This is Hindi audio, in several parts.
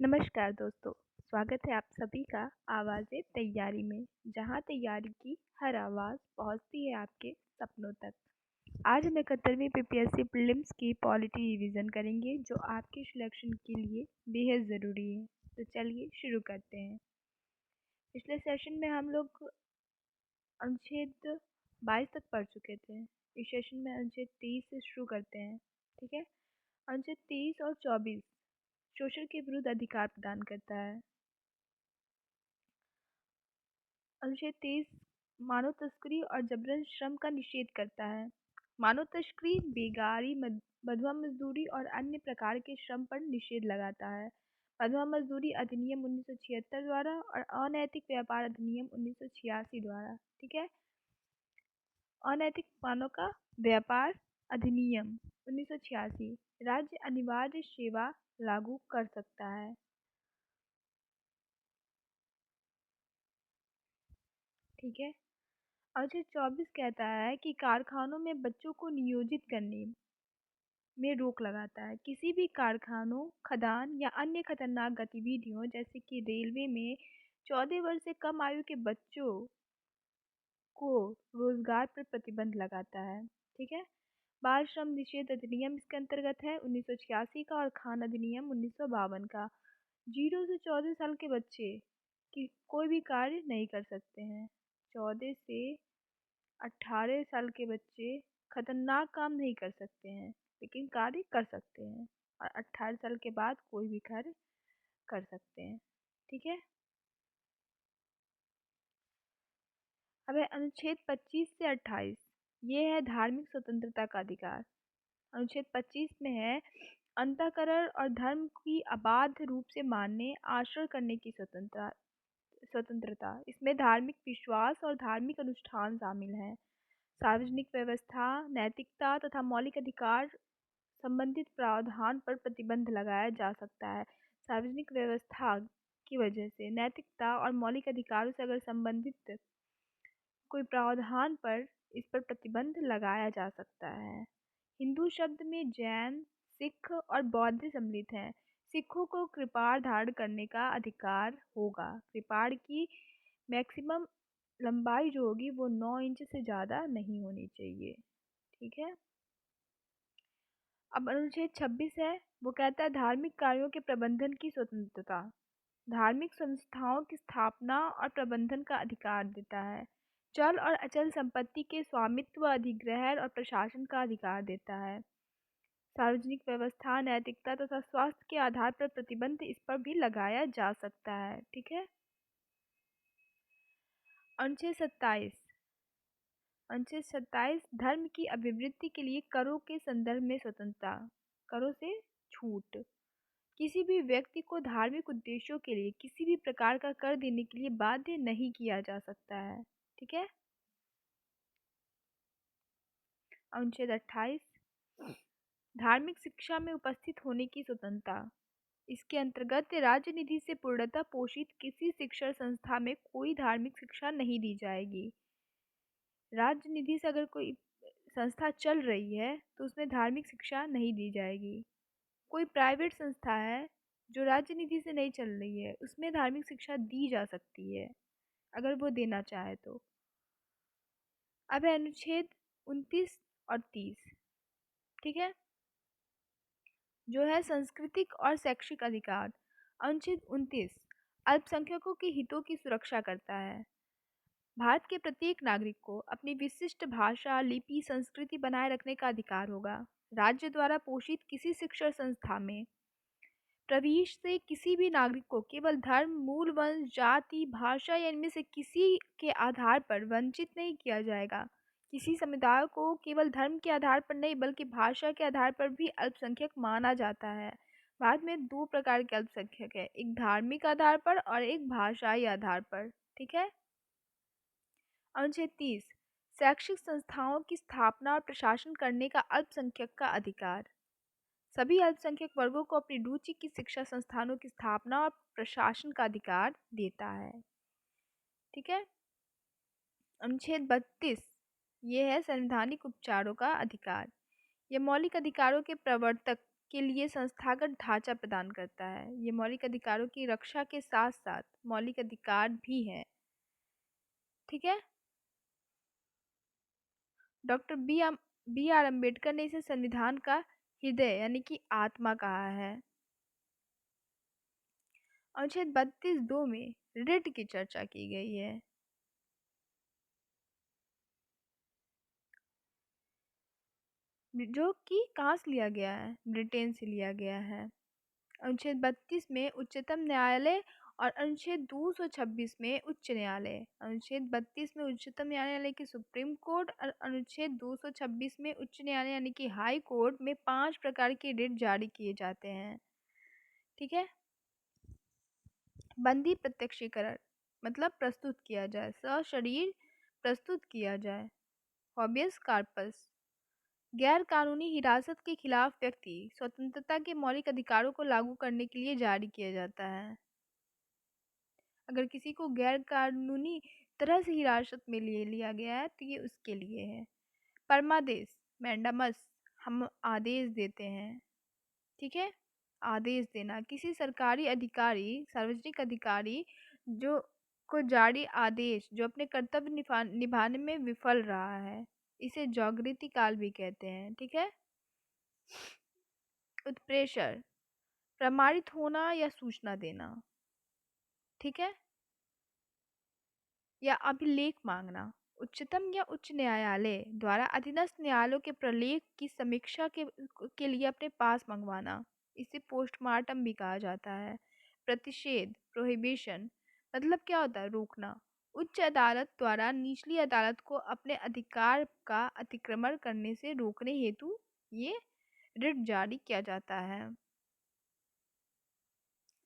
नमस्कार दोस्तों, स्वागत है आप सभी का आवाज़ें तैयारी में, जहां तैयारी की हर आवाज़ पहुंचती है आपके सपनों तक। आज हम 71वीं पीपीएससी प्रीलिम्स की पॉलिटी रिवीजन करेंगे, जो आपके सिलेक्शन के लिए बेहद ज़रूरी है। तो चलिए शुरू करते हैं। पिछले सेशन में हम लोग अनुच्छेद 22 तक पढ़ चुके थे। इस सेशन में अनुच्छेद 23 से शुरू करते हैं। ठीक है। अनुच्छेद 23 और 24 शोषण के विरुद्ध अधिकार प्रदान करता है। अनुच्छेद 23 मानव तस्करी और जबरन श्रम का निषेध करता है। मानव तस्करी, बेगारी, बंधुआ मजदूरी और अन्य प्रकार के श्रम पर निषेध लगाता है। बंधुआ मजदूरी अधिनियम 1976 द्वारा और अनैतिक व्यापार अधिनियम 1986 द्वारा। ठीक है। अनैतिक मानव का व्यापार अधिनियम 1986 राज्य अनिवार्य सेवा लागू कर सकता है। ठीक है। अनुच्छेद 24 कहता है कि कारखानों में बच्चों को नियोजित करने में रोक लगाता है। किसी भी कारखानों, खदान या अन्य खतरनाक गतिविधियों जैसे कि रेलवे में 14 वर्ष से कम आयु के बच्चों को रोजगार पर प्रतिबंध लगाता है। ठीक है। बाल श्रम निषेध अधिनियम इसके अंतर्गत है 1986 का, और खान अधिनियम 1952 का। 0 से 14 साल के बच्चे की कोई भी कार्य नहीं कर सकते हैं। 14 से 18 साल के बच्चे खतरनाक काम नहीं कर सकते हैं, लेकिन कार्य कर सकते हैं। और 18 साल के बाद कोई भी कार्य कर सकते हैं। ठीक है। अब है अनुच्छेद 25 से 28। ये है धार्मिक स्वतंत्रता का अधिकार। अनुच्छेद 25 में है अंतःकरण और धर्म की अबाध रूप से मानने, आचरण करने की स्वतंत्रता। इसमें धार्मिक विश्वास और धार्मिक अनुष्ठान शामिल हैं। सार्वजनिक व्यवस्था, नैतिकता तथा मौलिक अधिकार संबंधित प्रावधान पर प्रतिबंध लगाया जा सकता है। सार्वजनिक व्यवस्था की वजह से, नैतिकता और मौलिक अधिकारों से अगर संबंधित कोई प्रावधान पर इस पर प्रतिबंध लगाया जा सकता है। हिंदू शब्द में जैन, सिख और बौद्ध सम्मिलित हैं। सिखों को कृपाण धारण करने का अधिकार होगा। कृपाण की मैक्सिमम लंबाई जो होगी वो 9 इंच से ज़्यादा नहीं होनी चाहिए। ठीक है। अब अनुच्छेद 26 है, वो कहता है धार्मिक कार्यों के प्रबंधन की स्वतंत्रता। धार्मिक संस्थाओं की स्थापना और प्रबंधन का अधिकार देता है। चल और अचल संपत्ति के स्वामित्व, अधिग्रहण और प्रशासन का अधिकार देता है। सार्वजनिक व्यवस्था, नैतिकता तथा स्वास्थ्य के आधार पर प्रतिबंध इस पर भी लगाया जा सकता है। ठीक है। अनुच्छेद 27। अनुच्छेद 27 धर्म की अभिवृद्धि के लिए करों के संदर्भ में स्वतंत्रता। करों से छूट। किसी भी व्यक्ति को धार्मिक उद्देश्यों के लिए किसी भी प्रकार का कर देने के लिए बाध्य नहीं किया जा सकता है। ठीक है। अनुच्छेद 28 धार्मिक शिक्षा में उपस्थित होने की स्वतंत्रता। इसके अंतर्गत राज्य निधि से पूर्णतः पोषित किसी शिक्षण संस्था में कोई धार्मिक शिक्षा नहीं दी जाएगी। राज्य निधि से अगर कोई संस्था चल रही है तो उसमें धार्मिक शिक्षा नहीं दी जाएगी। कोई प्राइवेट संस्था है जो राज्य निधि से नहीं चल रही है, उसमें धार्मिक शिक्षा दी जा सकती है अगर वो देना चाहे तो। अब है अनुच्छेद 29 और 30। ठीक है। जो है सांस्कृतिक और शैक्षिक अधिकार। अनुच्छेद 29 अल्पसंख्यकों के हितों की सुरक्षा करता है। भारत के प्रत्येक नागरिक को अपनी विशिष्ट भाषा, लिपि, संस्कृति बनाए रखने का अधिकार होगा। राज्य द्वारा पोषित किसी शिक्षण संस्था में प्रवेश से किसी भी नागरिक को केवल धर्म, मूल वंश, जाति, भाषा या इनमें से किसी के आधार पर वंचित नहीं किया जाएगा। किसी समुदाय को केवल धर्म के आधार पर नहीं बल्कि भाषा के आधार पर भी अल्पसंख्यक माना जाता है। भारत में 2 प्रकार के अल्पसंख्यक है, एक धार्मिक आधार पर और एक भाषाई आधार पर। ठीक है। अनुच्छेद 30 शैक्षिक संस्थाओं की स्थापना और प्रशासन करने का अल्पसंख्यक का अधिकार। सभी अल्पसंख्यक वर्गों को अपनी रुचि की शिक्षा संस्थानों की स्थापना और प्रशासन का अधिकार देता है। ठीक है। अनुच्छेद 32 ये है संवैधानिक उपचारों का अधिकार। यह मौलिक अधिकारों के प्रवर्तक के लिए संस्थागत ढांचा प्रदान करता है। ये मौलिक अधिकारों की रक्षा के साथ साथ मौलिक अधिकार भी है। ठीक है। डॉक्टर बी आर अम्बेडकर ने इसे संविधान का हृदय यानी कि आत्मा कहा है। अनुच्छेद 32(2) में रिट की चर्चा की गई है, जो कि कहाँ से लिया गया है? ब्रिटेन से लिया गया है। अनुच्छेद 32 में उच्चतम न्यायालय और अनुच्छेद 226 में उच्च न्यायालय। अनुच्छेद 32 में उच्चतम न्यायालय यानी कि सुप्रीम कोर्ट और अनुच्छेद 226 में उच्च न्यायालय यानी कि हाई कोर्ट में 5 प्रकार के रिट जारी किए जाते हैं। ठीक है। बंदी प्रत्यक्षीकरण मतलब प्रस्तुत किया जाए, सशरीर प्रस्तुत किया जाए। हॉबियस कार्पस गैर कानूनी हिरासत के खिलाफ व्यक्ति स्वतंत्रता के मौलिक अधिकारों को लागू करने के लिए जारी किया जाता है। अगर किसी को गैर कानूनी तरह से हिरासत में ले लिया गया है तो ये उसके लिए है। परमादेश मैंडामस हम आदेश देते हैं। ठीक है। आदेश देना किसी सरकारी अधिकारी सार्वजनिक अधिकारी जो को जारी आदेश जो अपने कर्तव्य निभाने में विफल रहा है, इसे जागृति काल भी कहते हैं। ठीक है। उत्प्रेषण प्रमाणित होना या सूचना देना। ठीक है। या अभिलेख मांगना उच्चतम या उच्च न्यायालय द्वारा अधीनस्थ न्यायालयों के प्रलेख की समीक्षा के लिए अपने पास मंगवाना, इसे पोस्टमार्टम भी कहा जाता है। प्रतिषेध प्रोहिबिशन मतलब क्या होता है? रोकना। उच्च अदालत द्वारा निचली अदालत को अपने अधिकार का अतिक्रमण करने से रोकने हेतु ये रिट जारी किया जाता है।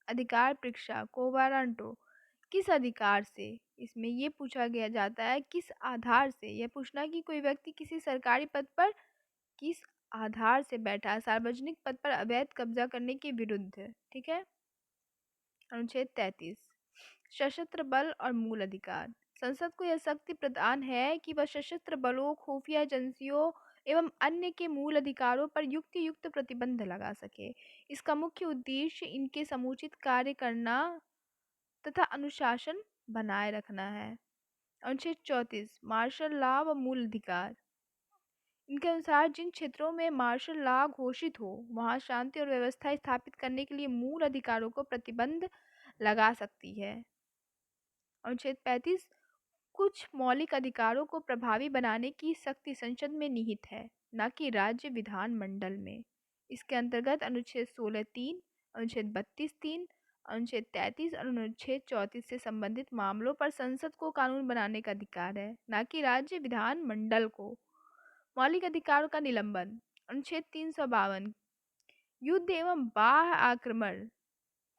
अधिकार परीक्षा कोवारंटो किस अधिकार से? इसमें ये पूछा गया जाता है किस आधार से। यह पूछना कि कोई व्यक्ति किसी सरकारी पद पर किस आधार से बैठा है, सार्वजनिक पद पर अवैध कब्जा करने के विरुद्ध। ठीक है। अनुच्छेद 33 सशस्त्र बल और मूल अधिकार। संसद को यह शक्ति प्रदान है कि वह सशस्त्र बलों खुफिया एजेंसियों एवं अन्य के मूल अधिकारों पर युक्त प्रतिबंध लगा सके। इसका मुख्य उद्देश्य इनके समुचित कार्य करना तथा अनुशासन बनाए रखना है। अनुच्छेद 34 मार्शल लॉ व मूल अधिकार। इनके अनुसार जिन क्षेत्रों में मार्शल लॉ घोषित हो वहां शांति और व्यवस्था स्थापित करने के लिए मूल अधिकारों को प्रतिबंध लगा सकती है। अनुच्छेद 35 कुछ मौलिक अधिकारों को प्रभावी बनाने की शक्ति संसद में निहित है, न कि राज्य विधानमंडल में। इसके अंतर्गत अनुच्छेद 16(3), अनुच्छेद 32(3), अनुच्छेद 33 और अनुच्छेद 34 से संबंधित मामलों पर संसद को कानून बनाने का अधिकार है, न कि राज्य विधानमंडल को। मौलिक अधिकारों का निलंबन। अनुच्छेद 352 युद्ध एवं बाह्य आक्रमण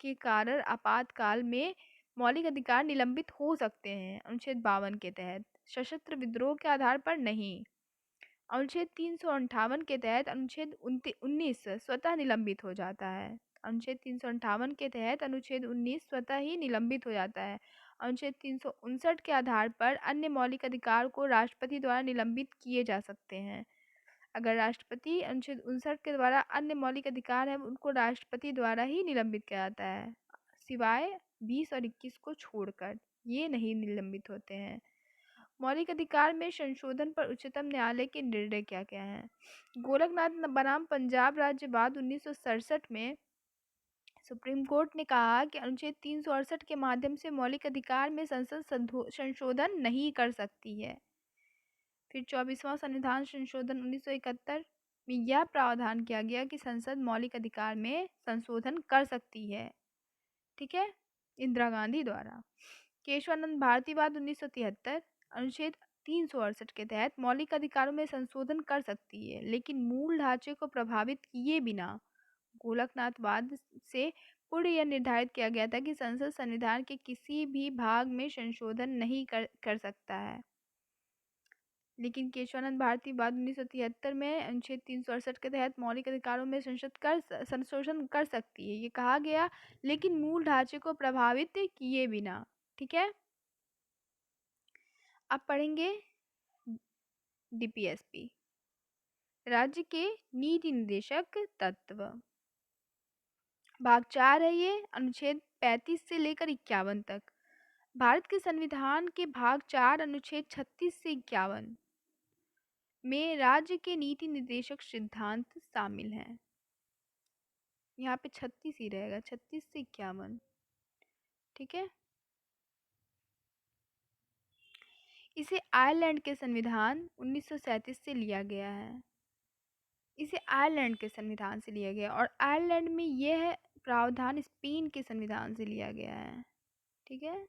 के कारण आपातकाल में मौलिक अधिकार निलंबित हो सकते हैं। अनुच्छेद 52 के तहत सशस्त्र विद्रोह के आधार पर नहीं। अनुच्छेद 358 के तहत अनुच्छेद 19 स्वतः निलंबित हो जाता है। अनुच्छेद 358 के तहत अनुच्छेद 19 स्वतः ही निलंबित हो जाता है। अनुच्छेद 359 के आधार पर अन्य मौलिक अधिकार को राष्ट्रपति द्वारा निलंबित किए जा सकते हैं। अगर राष्ट्रपति अनुच्छेद 59 के द्वारा अन्य मौलिक अधिकार है उनको राष्ट्रपति द्वारा ही निलंबित किया जाता है, सिवाय 20 और 21 को छोड़कर ये नहीं निलंबित होते हैं। मौलिक अधिकार में संशोधन पर उच्चतम न्यायालय के निर्णय क्या क्या हैं? गोरखनाथ बनाम पंजाब राज्य बाद 1967 में सुप्रीम कोर्ट ने कहा कि अनुच्छेद 368 के माध्यम से मौलिक अधिकार में संसद संशोधन नहीं कर सकती है। फिर 24वां संविधान संशोधन 1971 में यह प्रावधान किया गया कि संसद मौलिक अधिकार में संशोधन कर सकती है। ठीक है। इंदिरा गांधी द्वारा केशवानंद भारतीवाद 1973 अनुच्छेद 368 के तहत मौलिक अधिकारों में संशोधन कर सकती है, लेकिन मूल ढांचे को प्रभावित किए बिना। गोलकनाथवाद से पूर्व यह निर्धारित किया गया था कि संसद संविधान के किसी भी भाग में संशोधन नहीं कर सकता है, लेकिन केशवानंद भारतीवाद 1973 में अनुच्छेद 368 के तहत मौलिक अधिकारों में संशोधन कर सकती है, ये कहा गया, लेकिन मूल ढांचे को प्रभावित किए बिना। ठीक है। अब पढ़ेंगे डीपीएसपी राज्य के नीति निर्देशक तत्व। भाग 4 है ये, अनुच्छेद 35 से लेकर 51 तक। भारत के संविधान के भाग 4 अनुच्छेद 36 से 51 में राज्य के नीति निर्देशक सिद्धांत शामिल हैं। यहाँ पे 36 ही रहेगा, 36 से 51। ठीक है। इसे आयरलैंड के संविधान 1937 से लिया गया है। इसे आयरलैंड के संविधान से लिया गया और आयरलैंड में यह प्रावधान स्पेन के संविधान से लिया गया है। ठीक है।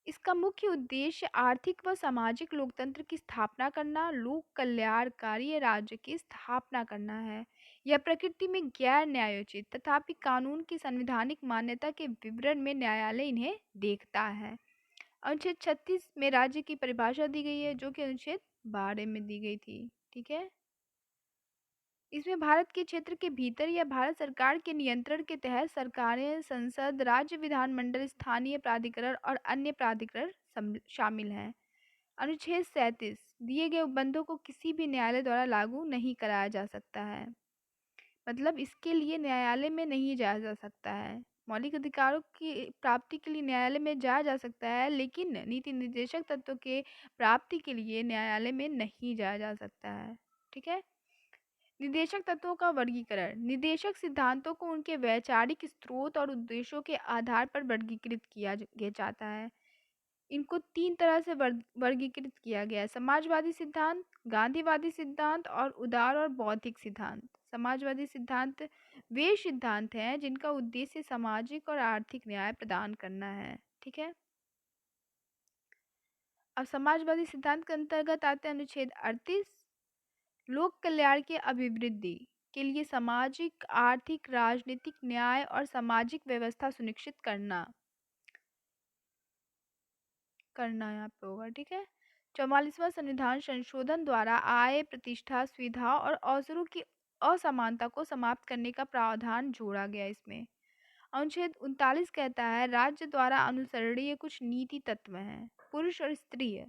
इसका मुख्य उद्देश्य आर्थिक व सामाजिक लोकतंत्र की स्थापना करना, लोक कल्याणकारी राज्य की स्थापना करना है। यह प्रकृति में गैर न्यायोचित तथापि कानून की संवैधानिक मान्यता के विवरण में न्यायालय इन्हें देखता है। अनुच्छेद 36 में राज्य की परिभाषा दी गई है, जो कि अनुच्छेद 12 में दी गई थी। ठीक है। इसमें भारत के क्षेत्र के भीतर या भारत सरकार के नियंत्रण के तहत सरकारें, संसद, राज्य विधानमंडल, स्थानीय प्राधिकरण और अन्य प्राधिकरण शामिल हैं। अनुच्छेद 37 दिए गए उपबंधों को किसी भी न्यायालय द्वारा लागू नहीं कराया जा सकता है। मतलब इसके लिए न्यायालय में नहीं जाया जा सकता है। मौलिक अधिकारों की प्राप्ति के लिए न्यायालय में जाया जा सकता है, लेकिन नीति निर्देशक तत्वों के प्राप्ति के लिए न्यायालय में नहीं जाया जा सकता है। ठीक है। निर्देशक तत्वों का वर्गीकरण। निर्देशक सिद्धांतों को उनके वैचारिक स्रोत और उद्देश्यों के आधार पर वर्गीकृत किया जाता है। इनको 3 तरह से वर्गीकृत किया गया है: समाजवादी सिद्धांत, गांधीवादी सिद्धांत और उदार और बौद्धिक सिद्धांत। समाजवादी सिद्धांत वे सिद्धांत हैं जिनका उद्देश्य सामाजिक और आर्थिक न्याय प्रदान करना है। ठीक है। अब समाजवादी सिद्धांत के अंतर्गत आते हैं अनुच्छेद 38, लोक कल्याण की अभिवृद्धि के लिए सामाजिक, आर्थिक, राजनीतिक न्याय और सामाजिक व्यवस्था सुनिश्चित करना यहाँ पे होगा। ठीक है। 44वां संविधान संशोधन द्वारा आय, प्रतिष्ठा, सुविधा और अवसरों की असमानता को समाप्त करने का प्रावधान जोड़ा गया इसमें। अनुच्छेद 39 कहता है, राज्य द्वारा अनुसरणीय कुछ नीति तत्व हैं। पुरुष और स्त्री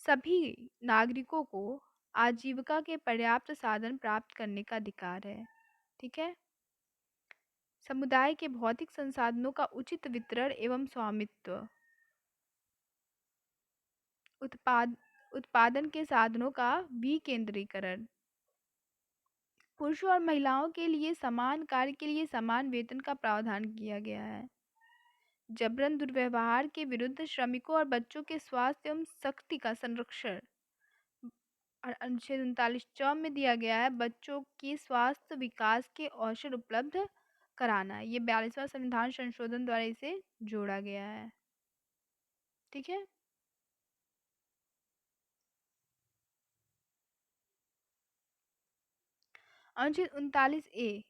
सभी नागरिकों को आजीविका के पर्याप्त साधन प्राप्त करने का अधिकार है। ठीक है। समुदाय के भौतिक संसाधनों का उचित वितरण एवं स्वामित्व, उत्पादन के साधनों का विकेंद्रीकरण, पुरुषों और महिलाओं के लिए समान कार्य के लिए समान वेतन का प्रावधान किया गया है। जबरन दुर्व्यवहार के विरुद्ध श्रमिकों और बच्चों के स्वास्थ्य एवं शक्ति का संरक्षण। और अनुच्छेद 39 में दिया गया है, बच्चों के स्वास्थ्य विकास के अवसर उपलब्ध कराना। ये 42वां संविधान संशोधन द्वारा इसे जोड़ा गया है। ठीक है। अनुच्छेद 39A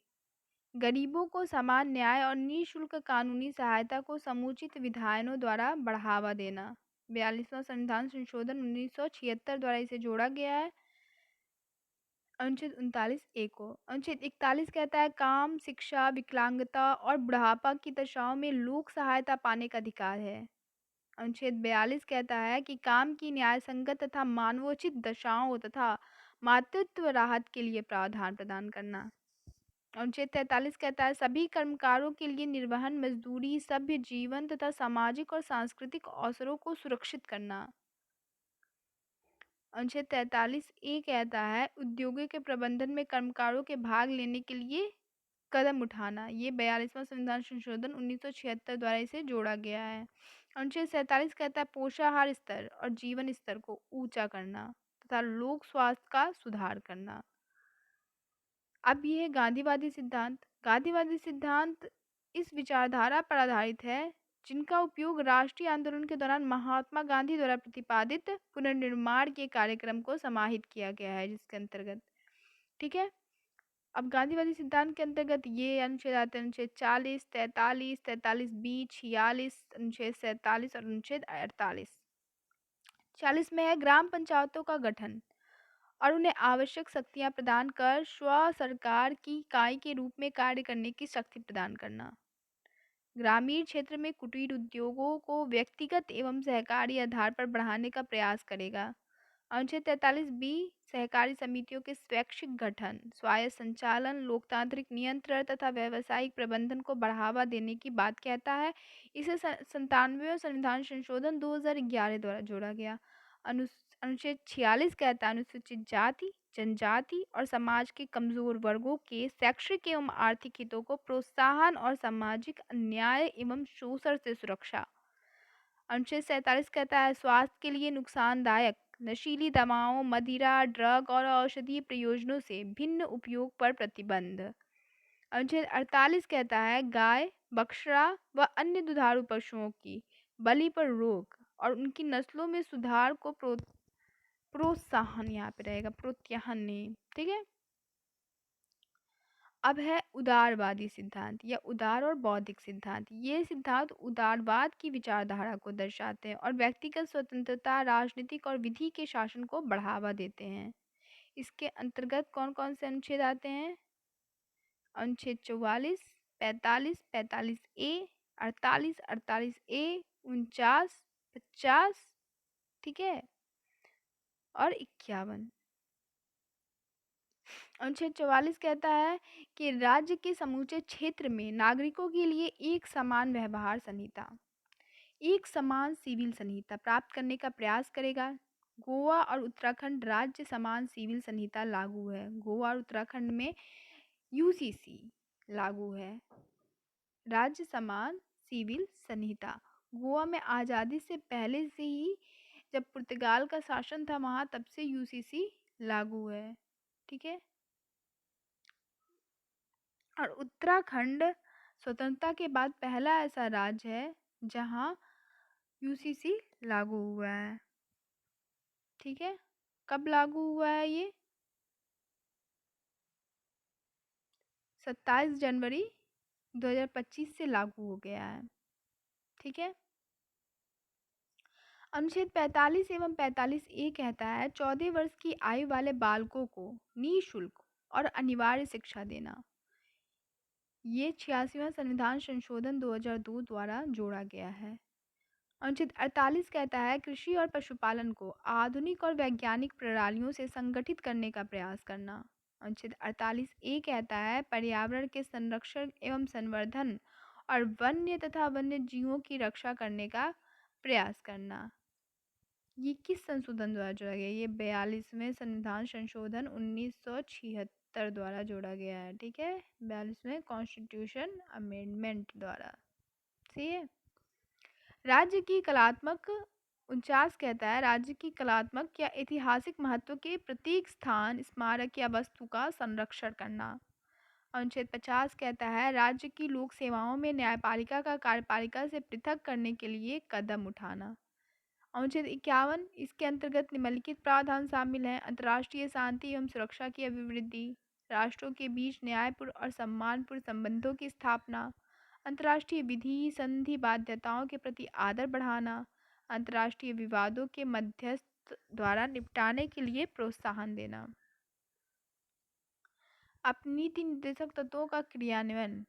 गरीबों को समान न्याय और निःशुल्क कानूनी सहायता को समुचित विधायनों द्वारा बढ़ावा देना। 42वां संविधान संशोधन 1976 द्वारा इसे जोड़ा गया है। अनुच्छेद 39A को। अनुच्छेद 41 कहता है, काम, शिक्षा, विकलांगता और बुढ़ापा की दशाओं में लोक सहायता पाने का अधिकार है। अनुच्छेद 42 कहता है कि काम की न्याय संगत तथा मानवोचित दशाओं तथा मातृत्व राहत के लिए प्रावधान प्रदान करना। अनुच्छेद 43 कहता है, सभी कर्मकारों के लिए निर्वहन मजदूरी, सभ्य जीवन तथा सामाजिक और सांस्कृतिक अवसरों को सुरक्षित करना। अनुच्छेद 43A कहता है, उद्योगों के प्रबंधन में कर्मकारों के भाग लेने के लिए कदम उठाना। ये 42वां संविधान संशोधन 1976 द्वारा इसे जोड़ा गया है। अनुच्छेद 47 कहता है, पोषाहार स्तर और जीवन स्तर को ऊंचा करना तथा लोक स्वास्थ्य का सुधार करना। अब ये है गांधीवादी सिद्धांत। गांधीवादी सिद्धांत इस विचारधारा पर आधारित है जिनका उपयोग राष्ट्रीय आंदोलन के दौरान महात्मा गांधी द्वारा प्रतिपादित पुनर्निर्माण के कार्यक्रम को समाहित किया गया है, जिसके अंतर्गत। ठीक है। अब गांधीवादी सिद्धांत के अंतर्गत ये अनुच्छेद आते हैं: अनुच्छेद 40, 43, 43B, 46, अनुच्छेद 47 और अनुच्छेद 48। 40 में है, ग्राम पंचायतों का गठन और उन्हें आवश्यक शक्तियां प्रदान कर स्व सरकार की इकाई के रूप में कार्य करने की शक्ति प्रदान करना। ग्रामीण क्षेत्र में कुटीर उद्योगों को व्यक्तिगत एवं सहकारी आधार पर बढ़ाने का प्रयास करेगा। अनुच्छेद 43 बी सहकारी समितियों के स्वैच्छिक गठन, स्वायत्त संचालन, लोकतांत्रिक नियंत्रण तथा व्यावसायिक प्रबंधन को बढ़ावा देने की बात कहता है। इसे 97वें संविधान संशोधन 2011 द्वारा जोड़ा गया। अनु अनुच्छेद 46 कहता है अनुसूचित जाति, जनजाति और समाज के कमजोर वर्गों के शैक्षिक एवं आर्थिक हितों को प्रोत्साहन और सामाजिक अन्याय एवं शोषण से सुरक्षा। अनुच्छेद 47 कहता है स्वास्थ्य के लिए नुकसानदायक नशीली दवाओं, मदिरा, ड्रग और औषधीय प्रयोजनों से भिन्न उपयोग पर प्रतिबंध। अनुच्छेद 48 कहता है गाय, बछड़ा व अन्य दुधारू पशुओं की बलि पर रोक और उनकी नस्लों में सुधार को प्रोत्साहन, यहाँ पे रहेगा प्रोत्साहन नहीं, ठीक है। अब है उदारवादी सिद्धांत या उदार और बौद्धिक सिद्धांत। ये सिद्धांत उदारवाद की विचारधारा को दर्शाते हैं और व्यक्तिगत स्वतंत्रता, राजनीतिक और विधि के शासन को बढ़ावा देते हैं। इसके अंतर्गत कौन कौन से अनुच्छेद आते हैं? अनुच्छेद 44, 45, 45A, 48, 48A, 49, 50, ठीक है, और 51। अनुच्छेद 44 कहता है कि राज्य के समूचे क्षेत्र में नागरिकों के लिए एक समान व्यवहार संहिता, एक समान सिविल संहिता प्राप्त करने का प्रयास करेगा। गोवा और उत्तराखंड राज्य समान सिविल संहिता लागू है। गोवा और उत्तराखंड में यूसीसी लागू है, राज्य समान सिविल संहिता। गोवा में आज़ादी से पहले से ही, जब पुर्तगाल का शासन था वहाँ, तब से यूसीसी लागू है, ठीक है। और उत्तराखंड स्वतंत्रता के बाद पहला ऐसा राज्य है जहाँ यूसीसी लागू हुआ है, ठीक है। कब लागू हुआ है ये? 27 जनवरी 2025 से लागू हो गया है, ठीक है। अनुच्छेद 45 एवं 45A कहता है 14 वर्ष की आयु वाले बालकों को निःशुल्क और अनिवार्य शिक्षा देना। ये 86वां संविधान संशोधन 2002 द्वारा जोड़ा गया है। अनुच्छेद 48 कहता है कृषि और पशुपालन को आधुनिक और वैज्ञानिक प्रणालियों से संगठित करने का प्रयास करना। अनुच्छेद 48A कहता है पर्यावरण के संरक्षण एवं संवर्धन और वन्य तथा वन्य जीवों की रक्षा करने का प्रयास करना। ये किस संशोधन द्वारा जोड़ा गया? ये 42वें संविधान संशोधन 1976 द्वारा जोड़ा गया है, ठीक है, 42वें कॉन्स्टिट्यूशन अमेंडमेंट द्वारा। सही है। राज्य की कलात्मक 49 कहता है राज्य की कलात्मक या ऐतिहासिक महत्व के प्रतीक स्थान, स्मारक या वस्तु का संरक्षण करना। अनुच्छेद 50 कहता है राज्य की लोक सेवाओं में न्यायपालिका का कार्यपालिका से पृथक करने के लिए कदम उठाना। अनुच्छेद 51 इसके अंतर्गत निम्नलिखित प्रावधान शामिल हैं: अंतर्राष्ट्रीय शांति एवं सुरक्षा की अभिवृद्धि, राष्ट्रों के बीच न्यायपूर्ण और सम्मानपूर्ण संबंधों की स्थापना, अंतर्राष्ट्रीय विधि संधि बाध्यताओं के प्रति आदर बढ़ाना, अंतर्राष्ट्रीय विवादों के मध्यस्थ द्वारा निपटाने के लिए प्रोत्साहन देना। अब नीति निर्देशक तत्वों का क्रियान्वयन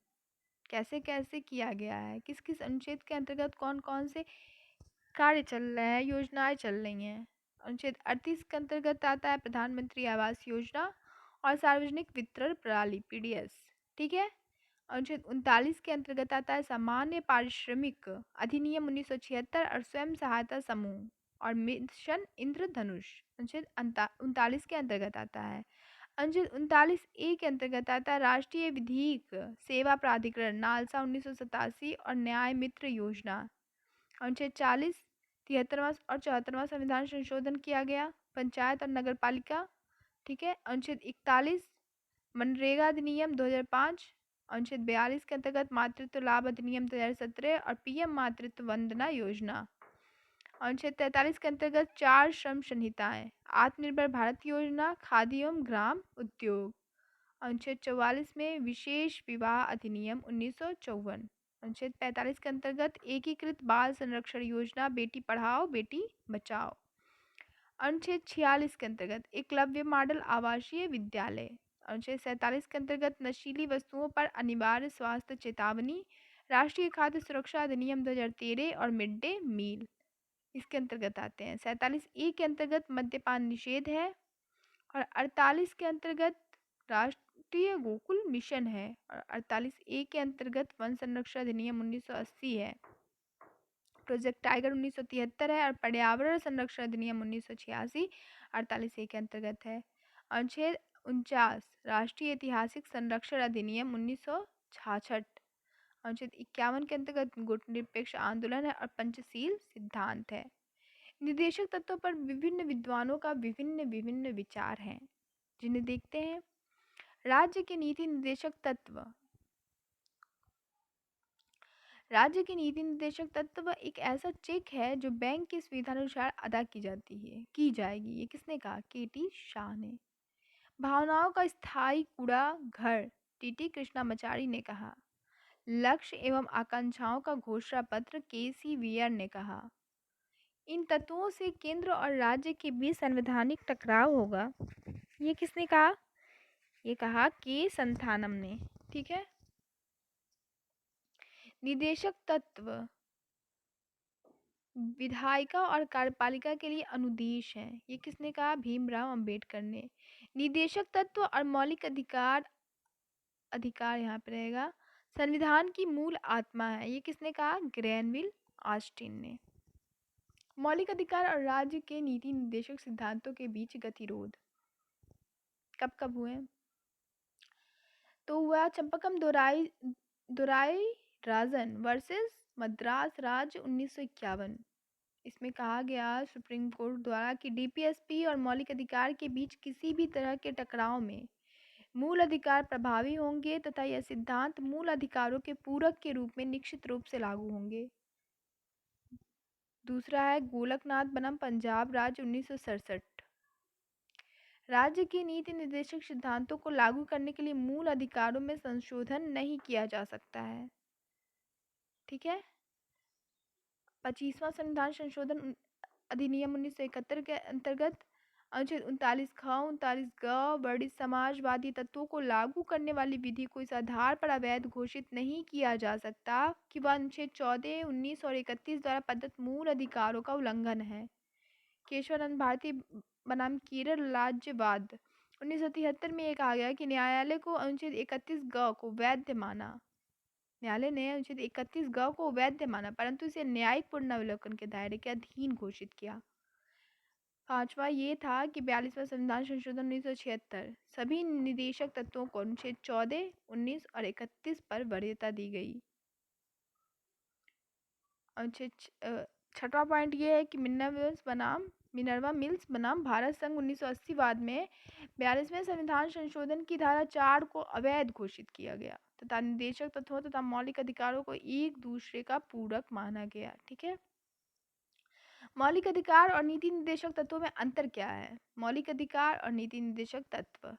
कैसे कैसे किया गया है, किस किस अनुच्छेद के अंतर्गत कौन कौन से कार्य चल रहे हैं, योजनाएं चल रही हैं। अनुच्छेद 38 के अंतर्गत आता है प्रधानमंत्री आवास योजना और सार्वजनिक वितरण प्रणाली पीडीएस, ठीक है। अनुच्छेद 39 के अंतर्गत आता है सामान्य पारिश्रमिक अधिनियम 1976 और स्वयं सहायता समूह और मिशन इंद्रधनुष। अनुच्छेद 39 के अंतर्गत आता है। अनुच्छेद 39A के अंतर्गत आता है राष्ट्रीय विधिक सेवा प्राधिकरण नालसा 1987 और न्याय मित्र योजना। अनुच्छेद 40, 73वां और 74वां संविधान संशोधन किया गया, पंचायत और नगर पालिका, ठीक है। अनुच्छेद 41 मनरेगा अधिनियम 2005। अनुच्छेद 42 के अंतर्गत मातृत्व लाभ अधिनियम 2017 और पीएम मातृत्व वंदना योजना। अनुच्छेद 43 के अंतर्गत 4 श्रम संहिताएं, आत्मनिर्भर भारत योजना, खादी एवं ग्राम उद्योग। अनुच्छेद 44 में विशेष विवाह अधिनियम 1954। अनुच्छेद 45 के अंतर्गत एकीकृत बाल संरक्षण योजना बेटी पढ़ाओ बेटी बचाओ। अनुच्छेद 46 के अंतर्गत एकलव्य मॉडल आवासीय विद्यालय। अनुच्छेद 47 के अंतर्गत नशीली वस्तुओं पर अनिवार्य स्वास्थ्य चेतावनी, राष्ट्रीय खाद्य सुरक्षा अधिनियम 2013 और मिड डे मील। इसके अंतर्गत आते हैं। 47A के अंतर्गत मद्यपान निषेध है और 48 के अंतर्गत राष्ट्रीय गोकुल मिशन है और 48A के अंतर्गत वन संरक्षण अधिनियम 1980 है। प्रोजेक्ट टाइगर 1973 है और पर्यावरण संरक्षण अधिनियम 1986 48A के अंतर्गत है। अनुच्छेद 49 राष्ट्रीय ऐतिहासिक संरक्षण अधिनियम 1966। अनुच्छेद 51 के अंतर्गत गुटनिरपेक्ष आंदोलन है और पंचशील सिद्धांत है। निर्देशक तत्वों पर विभिन्न विद्वानों का विभिन्न विभिन्न विचार हैं, जिन्हें देखते हैं। राज्य के नीति निर्देशक तत्व। राज्य के नीति निर्देशक तत्व एक ऐसा चेक है जो बैंक की सुविधानुसार अदा की जाएगी। ये किसने कहा? केटी शाह ने। भावनाओं का स्थायी कूड़ा घर, टीटी कृष्णामाचारी ने कहा। लक्ष्य एवं आकांक्षाओं का घोषणा पत्र, केसी वीयर ने कहा। इन तत्वों से केंद्र और राज्य के बीच संवैधानिक टकराव होगा। ये किसने कहा? ये कहा के संथानम ने। ठीक है। निदेशक तत्व विधायिका और कार्यपालिका के लिए अनुदेश है। ये किसने कहा? भीमराव अंबेडकर ने। निदेशक तत्व और मौलिक अधिकार यहाँ पे रहेगा, संविधान की मूल आत्मा है। ये किसने कहा? ग्रैनविल ऑस्टिन ने। मौलिक अधिकार और राज्य के नीति निर्देशक सिद्धांतों के बीच गतिरोध कब कब हुए? तो हुआ चंपकम दोराई राजन वर्सेस मद्रास राज्य 1951। इसमें कहा गया सुप्रीम कोर्ट द्वारा कि डीपीएसपी और मौलिक अधिकार के बीच किसी भी तरह के टकराव में मूल अधिकार प्रभावी होंगे तथा यह सिद्धांत मूल अधिकारों के पूरक के रूप में निश्चित रूप से लागू होंगे। दूसरा है गोलकनाथ बनाम पंजाब राज्य 1967। राज्य की नीति निर्देशक सिद्धांतों को लागू करने के लिए मूल अधिकारों में संशोधन नहीं किया जा सकता है। ठीक है। 25वां संविधान संशोधन अधिनियम 1971 के अंतर्गत अनुच्छेद 39 ख 39 ग वर्णित समाजवादी तत्वों को लागू करने वाली विधि को इस आधार पर अवैध घोषित नहीं किया जा सकता कि वह अनुच्छेद 14, 19 और 31 द्वारा प्रदत्त मूल अधिकारों का उल्लंघन है। केशवानंद भारती बनाम केरल राज्यवाद 1973 में यह कहा गया कि न्यायालय को अनुच्छेद 31 ग को वैध माना। न्यायालय ने अनुच्छेद 31 ग को वैध माना, परंतु इसे न्यायिक पुनरावलोकन के दायरे के अधीन घोषित किया। पांचवा ये था कि 42वां संविधान संशोधन 1976 सभी निदेशक तत्वों को अनुच्छेद 14, 19 और 31 पर वरीयता दी गई। अनुच्छेद 6वां पॉइंट ये है कि मिनर्वा मिल्स बनाम भारत संघ 1980 वाद में 42वें संविधान संशोधन की धारा 4 को अवैध घोषित किया गया तथा निदेशक तत्वों तथा मौलिक अधिकारों को एक दूसरे का पूरक माना गया। ठीक है। मौलिक अधिकार और नीति निर्देशक तत्वों में अंतर क्या है? मौलिक अधिकार और नीति निर्देशक तत्व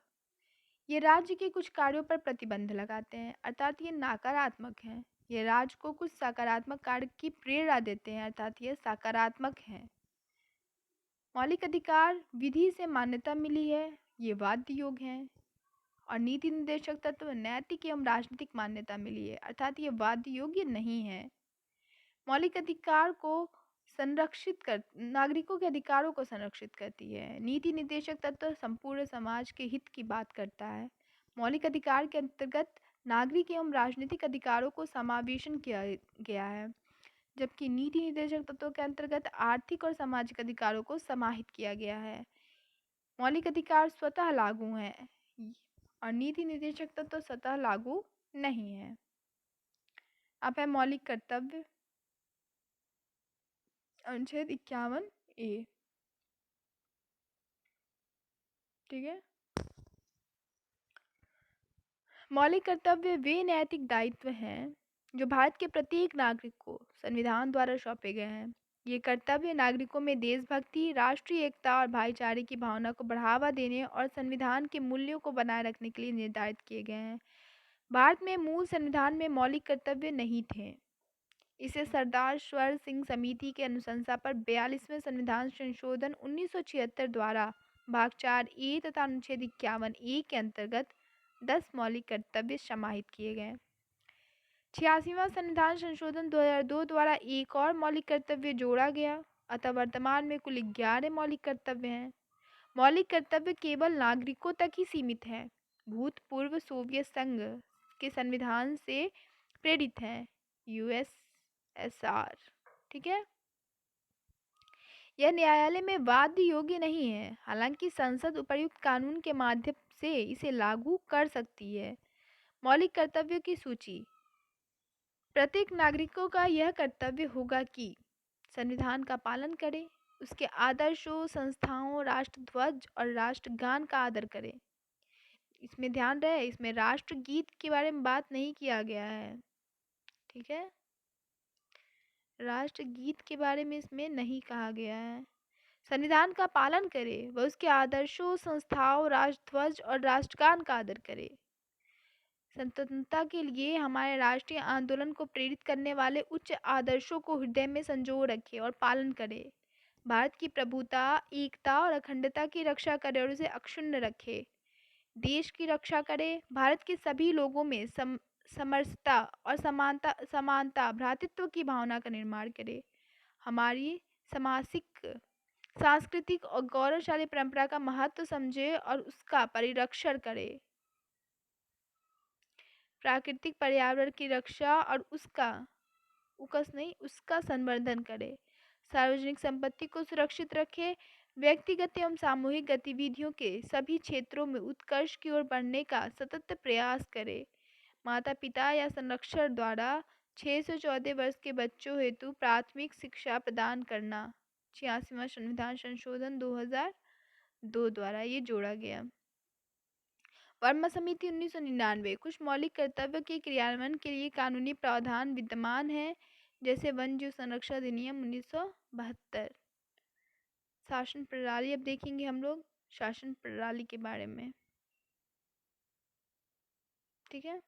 ये राज्य के कुछ कार्यों पर प्रतिबंध लगाते हैं, अर्थात ये नकारात्मक हैं। ये राज्य को कुछ सकारात्मक कार्य की प्रेरणा देते हैं, अर्थात ये सकारात्मक हैं। मौलिक अधिकार विधि से मान्यता मिली है, ये वाद्य योग हैं। और नीति निर्देशक तत्व नैतिक एवं राजनीतिक मान्यता मिली है, अर्थात ये वाद्य योग्य नहीं है। मौलिक अधिकार को नागरिकों के अधिकारों को संरक्षित करती है। नीति निर्देशक तत्व संपूर्ण समाज के हित की बात करता है। मौलिक अधिकार के अंतर्गत नागरिक एवं राजनीतिक अधिकारों को समावेशन किया गया है, जबकि नीति निर्देशक तत्वों के अंतर्गत आर्थिक और सामाजिक अधिकारों को समाहित किया गया है। मौलिक अधिकार स्वतः लागू हैं और नीति निर्देशक तत्व स्वतः लागू नहीं है। अब है मौलिक कर्तव्य, अनुच्छेद 51A। ठीक है। मौलिक कर्तव्य वे नैतिक दायित्व हैं जो भारत के प्रत्येक नागरिक को संविधान द्वारा सौंपे गए हैं। ये कर्तव्य नागरिकों में देशभक्ति, राष्ट्रीय एकता और भाईचारे की भावना को बढ़ावा देने और संविधान के मूल्यों को बनाए रखने के लिए निर्धारित किए गए हैं। भारत में मूल संविधान में मौलिक कर्तव्य नहीं थे। इसे सरदार सवर सिंह समिति के अनुशंसा पर 42वें संविधान संशोधन 1976 द्वारा भाग 4A तथा अनुच्छेद 51A के अंतर्गत 10 मौलिक कर्तव्य समाहित किए गए। 86वां संविधान संशोधन 2002 द्वारा एक और मौलिक कर्तव्य जोड़ा गया, अतः वर्तमान में कुल 11 मौलिक कर्तव्य हैं। मौलिक कर्तव्य केवल नागरिकों तक ही सीमित हैं। भूतपूर्व सोवियत संघ के संविधान से प्रेरित हैं। यूएसएसआर। ठीक है। यह न्यायालय में वाद योग्य नहीं है, हालांकि संसद उपर्युक्त कानून के माध्यम से इसे लागू कर सकती है। मौलिक कर्तव्यों की सूची। प्रत्येक नागरिकों का यह कर्तव्य होगा कि संविधान का पालन करे, उसके आदर्शों, संस्थाओं, राष्ट्रध्वज और राष्ट्रगान का आदर करे। इसमें ध्यान रहे, इसमें राष्ट्रगीत के बारे में बात नहीं किया गया है। ठीक है, राष्ट्रगीत के बारे में इसमें नहीं कहा गया है। संविधान का पालन करे, वह उसके आदर्शों, संस्थाओं, राष्ट्रध्वज और राष्ट्रगान का आदर करे। स्वतंत्रता के लिए हमारे राष्ट्रीय आंदोलन को प्रेरित करने वाले उच्च आदर्शों को हृदय में संजो रखे और पालन करे। भारत की प्रभुता, एकता और अखंडता की रक्षा करे और उसे अक्षुण्ण रखे। देश की रक्षा करे, भारत के सभी लोगों में समरसता और समानता, भ्रातृत्व की भावना का निर्माण करे। हमारी सामाजिक, सांस्कृतिक और गौरवशाली परंपरा का महत्व समझे और उसका परिरक्षण करे। प्राकृतिक पर्यावरण की रक्षा और उसका संवर्धन करे। सार्वजनिक संपत्ति को सुरक्षित रखे। व्यक्तिगत एवं सामूहिक गतिविधियों के सभी क्षेत्रों में उत्कर्ष की ओर बढ़ने का सतत प्रयास करे। माता पिता या संरक्षक द्वारा 6 से 14 वर्ष के बच्चों हेतु प्राथमिक शिक्षा प्रदान करना। 86वां संविधान संशोधन 2002 द्वारा ये जोड़ा गया। वर्मा समिति 1999। कुछ मौलिक कर्तव्यों के क्रियान्वयन के लिए कानूनी प्रावधान विद्यमान है, जैसे वन्य जीव संरक्षण अधिनियम 1972। शासन प्रणाली अब देखेंगे हम लोग शासन प्रणाली के बारे में। ठीक है,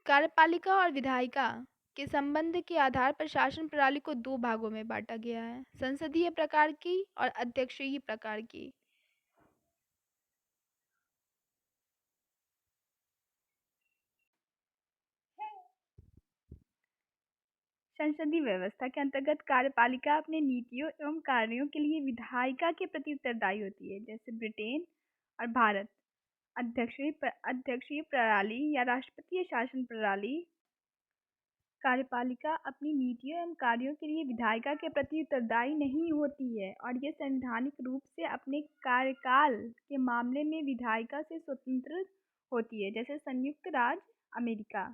कार्यपालिका और विधायिका के संबंध के आधार पर शासन प्रणाली को 2 भागों में बांटा गया है, संसदीय प्रकार की और अध्यक्षीय प्रकार की। संसदीय व्यवस्था के अंतर्गत कार्यपालिका अपने नीतियों एवं कार्यों के लिए विधायिका के प्रति उत्तरदायी होती है, जैसे ब्रिटेन और भारत। अध्यक्षीय प्रणाली या राष्ट्रपतीय शासन प्रणाली। कार्यपालिका अपनी नीतियों एवं कार्यों के लिए विधायिका के प्रति उत्तरदायी नहीं होती है और यह संवैधानिक रूप से अपने कार्यकाल के मामले में विधायिका से स्वतंत्र होती है, जैसे संयुक्त राज्य अमेरिका।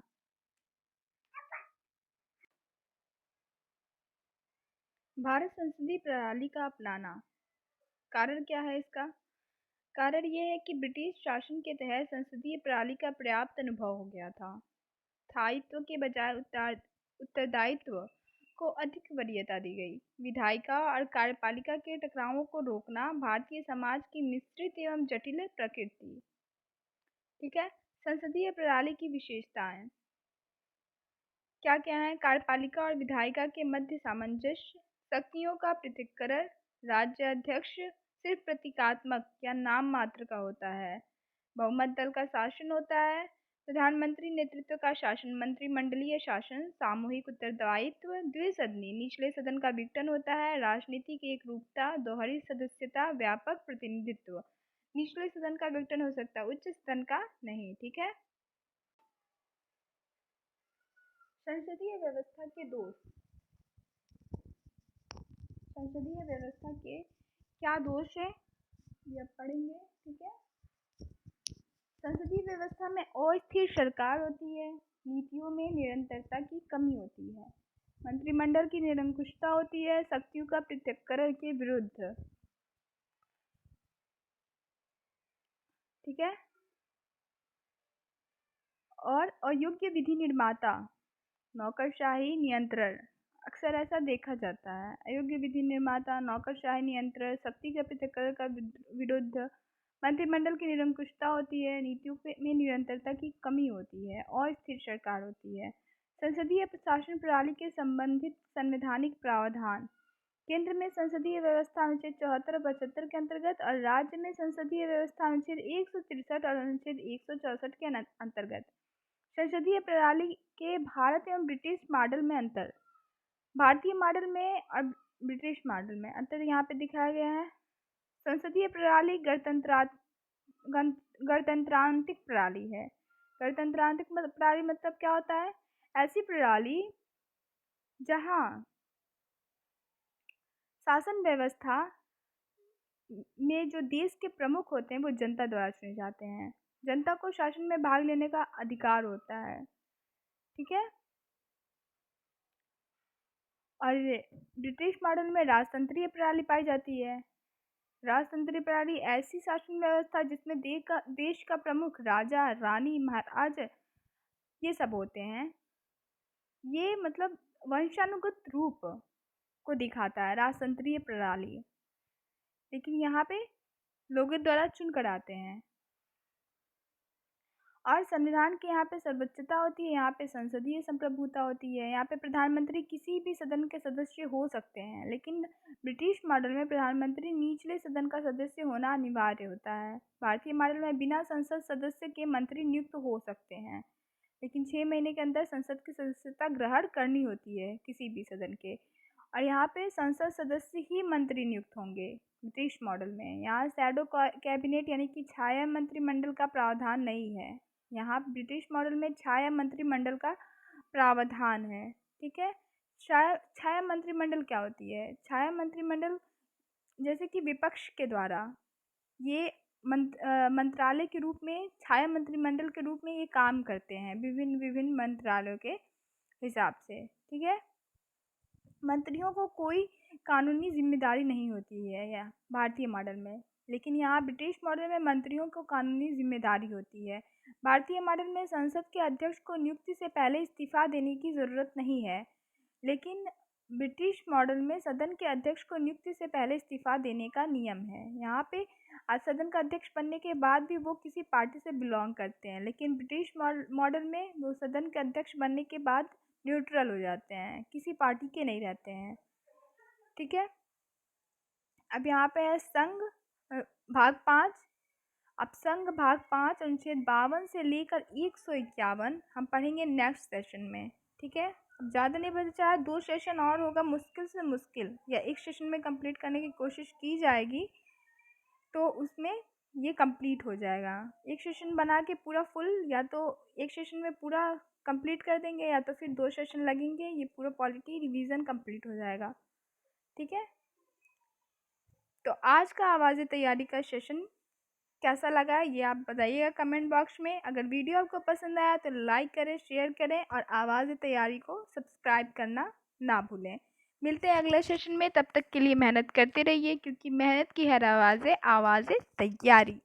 भारत संसदीय प्रणाली का अपनाना। कारण क्या है इसका? कारण यह है कि ब्रिटिश शासन के तहत संसदीय प्रणाली का पर्याप्त अनुभव हो गया था। स्थायित्व के बजाय उत्तरदायित्व को अधिक वरीयता दी गई। विधायिका और कार्यपालिका के टकरावों को रोकना भारतीय समाज की मिश्रित एवं जटिल प्रकृति। ठीक है, संसदीय प्रणाली की विशेषताएं क्या क्या है? कार्यपालिका और विधायिका के मध्य सामंजस्य, शक्तियों का पृथक्करण, राज्य अध्यक्ष सिर्फ प्रतीकात्मक या नाम मात्र का होता है, बहुमत दल का शासन होता है, प्रधानमंत्री नेतृत्व का शासन, मंत्रिमंडलीय शासन, सामूहिक उत्तरदायित्व, द्विसदनी, निचले सदन का विघटन होता है, राजनीति की एकरूपता, दोहरी सदस्यता, व्यापक प्रतिनिधित्व। निचले सदन का विघटन हो सकता है, उच्च सदन का नहीं। ठीक है, संसदीय व्यवस्था के दोष। संसदीय व्यवस्था के क्या दोष है ये अब पढ़ेंगे। ठीक है, संसदीय व्यवस्था में अस्थिर सरकार होती है, नीतियों में निरंतरता की कमी होती है, मंत्रिमंडल की निरंकुशता होती है, शक्तियों का पृथक्करण के विरुद्ध। ठीक है, और अयोग्य विधि निर्माता, नौकरशाही नियंत्रण। अक्सर ऐसा देखा जाता है, अयोग्य विधि निर्माता, नौकरशाही नियंत्रण, शक्ति के पृथक्करण का विरुद्ध, मंत्रिमंडल की निरंकुशता होती है, नीतियों में निरंतरता की कमी होती है, अस्थिर सरकार होती है। संसदीय शासन प्रणाली के संबंधित संवैधानिक प्रावधान। केंद्र में संसदीय व्यवस्था अनुच्छेद 74 और 75 के अंतर्गत और राज्य में संसदीय व्यवस्था अनुच्छेद 163 और अनुच्छेद 164 के अंतर्गत। संसदीय प्रणाली के भारत एवं ब्रिटिश मॉडल में अंतर। भारतीय मॉडल में और ब्रिटिश मॉडल में अंतर यहाँ पे दिखाया गया है। संसदीय प्रणाली गणतंत्रांत्रिक प्रणाली है। गणतंत्रांत्रिक प्रणाली मतलब क्या होता है? ऐसी प्रणाली जहाँ शासन व्यवस्था में जो देश के प्रमुख होते हैं वो जनता द्वारा चुने जाते हैं। जनता को शासन में भाग लेने का अधिकार होता है। ठीक है। और ब्रिटिश मॉडल में राजतंत्रीय प्रणाली पाई जाती है। राजतंत्रीय प्रणाली ऐसी शासन व्यवस्था जिसमें देश का प्रमुख राजा, रानी, महाराज ये सब होते हैं। ये मतलब वंशानुगत रूप को दिखाता है राजतंत्रीय प्रणाली, लेकिन यहाँ पे लोगों द्वारा चुन कर आते हैं। और संविधान की यहाँ पे सर्वोच्चता होती है। यहाँ पे संसदीय संप्रभुता होती है। यहाँ पे प्रधानमंत्री किसी भी सदन के सदस्य हो सकते हैं, लेकिन ब्रिटिश मॉडल में प्रधानमंत्री निचले सदन का सदस्य होना अनिवार्य होता है। भारतीय मॉडल में बिना संसद सदस्य के मंत्री नियुक्त हो सकते हैं, लेकिन 6 महीने के अंदर संसद की सदस्यता ग्रहण करनी होती है किसी भी सदन के। और यहाँ पे संसद सदस्य ही मंत्री नियुक्त होंगे ब्रिटिश मॉडल में। यहाँ शैडो कैबिनेट यानी कि छाया मंत्रिमंडल का प्रावधान नहीं है। यहाँ ब्रिटिश मॉडल में छाया मंत्रिमंडल का प्रावधान है। ठीक है। छाया मंत्रिमंडल क्या होती है? छाया मंत्रिमंडल जैसे कि विपक्ष के द्वारा ये मंत्रालय के रूप में, छाया मंत्रिमंडल के रूप में ये काम करते हैं विभिन्न विभिन्न मंत्रालयों के हिसाब से। ठीक है। मंत्रियों को कोई कानूनी जिम्मेदारी नहीं होती है या भारतीय मॉडल में, लेकिन यहाँ ब्रिटिश मॉडल में मंत्रियों को कानूनी जिम्मेदारी होती है। भारतीय मॉडल में संसद के अध्यक्ष को नियुक्ति से पहले इस्तीफा देने की ज़रूरत नहीं है, लेकिन ब्रिटिश मॉडल में सदन के अध्यक्ष को नियुक्ति से पहले इस्तीफा देने का नियम है। यहाँ पे सदन का अध्यक्ष बनने के बाद भी वो किसी पार्टी से बिलोंग करते हैं, लेकिन ब्रिटिश मॉडल में वो सदन के अध्यक्ष बनने के बाद न्यूट्रल हो जाते हैं, किसी पार्टी के नहीं रहते हैं। ठीक है। अब यहाँ पे है संघ भाग 5। अब संघ भाग 5 अनुच्छेद 52 से लेकर 151 हम पढ़ेंगे नेक्स्ट सेशन में। ठीक है। अब ज़्यादा नहीं बचा है, 2 सेशन और होगा, मुश्किल से मुश्किल या एक सेशन में कंप्लीट करने की कोशिश की जाएगी, तो उसमें ये कंप्लीट हो जाएगा। एक सेशन बना के पूरा फुल, या तो एक सेशन में पूरा कंप्लीट कर देंगे या तो फिर 2 सेशन लगेंगे, ये पूरा पॉलिटी रिवीजन कंप्लीट हो जाएगा। ठीक है। तो आज का आवाज़ तैयारी का सेशन कैसा लगा ये आप बताइएगा कमेंट बॉक्स में। अगर वीडियो आपको पसंद आया तो लाइक करें, शेयर करें और आवाज़ तैयारी को सब्सक्राइब करना ना भूलें। मिलते हैं अगले सेशन में, तब तक के लिए मेहनत करते रहिए, क्योंकि मेहनत की हर आवाज़ है आवाज़ तैयारी।